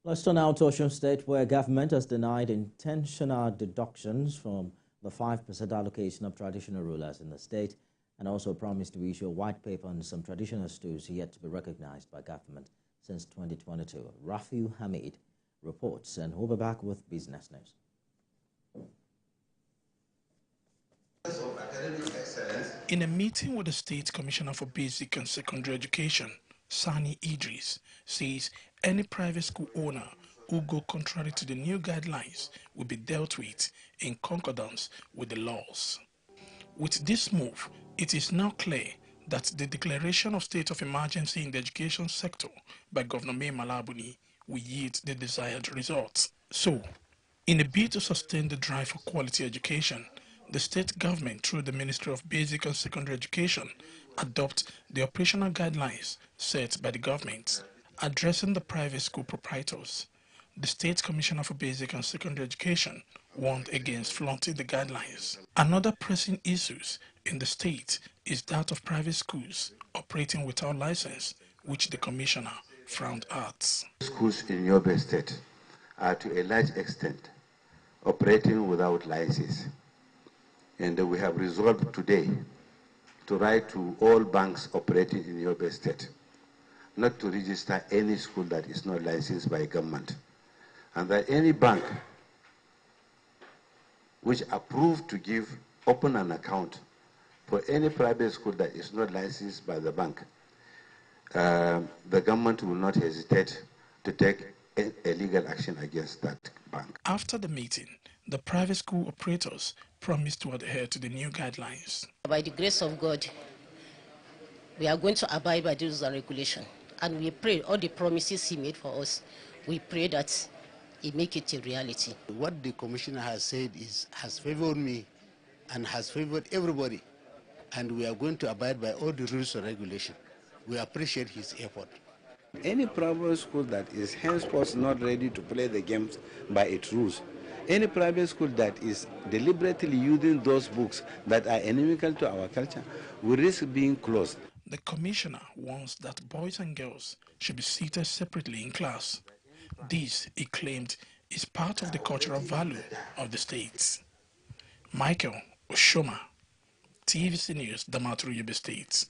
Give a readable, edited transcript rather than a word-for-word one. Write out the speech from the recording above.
Let's turn now to Osun State, where government has denied intentional deductions from the 5% allocation of traditional rulers in the state and also promised to issue a white paper on some traditional stools yet to be recognized by government since 2022. Rafiu Hamid reports, and we'll be back with business news. In a meeting with the State Commissioner for Basic and Secondary Education, Sani Idris says any private school owner who go contrary to the new guidelines will be dealt with in concordance with the laws. With this move, it is now clear that the declaration of state of emergency in the education sector by Governor Mai Malabuni will yield the desired results. So, in a bid to sustain the drive for quality education, the state government, through the Ministry of Basic and Secondary Education, adopt the operational guidelines set by the government. Addressing the private school proprietors, the State Commissioner for Basic and Secondary Education warned against flaunting the guidelines. Another pressing issue in the state is that of private schools operating without license, which the Commissioner frowned at. Schools in Yobe State are to a large extent operating without license. And we have resolved today to write to all banks operating in Yobe State not to register any school that is not licensed by government, and that any bank which approved to open an account for any private school that is not licensed by the bank, the government will not hesitate to take a legal action against that bank. After the meeting, the private school operators promised to adhere to the new guidelines. By the grace of God, we are going to abide by those regulations. And we pray all the promises he made for us, we pray that he make it a reality. What the commissioner has said has favored me and has favored everybody. And we are going to abide by all the rules and regulations. We appreciate his effort. Any private school that is henceforth not ready to play the games by its rules, any private school that is deliberately using those books that are inimical to our culture will risk being closed. The commissioner warns that boys and girls should be seated separately in class. This, he claimed, is part of the cultural value of the state. Michael Oshoma, TVC News, Damaturu, Yobe State.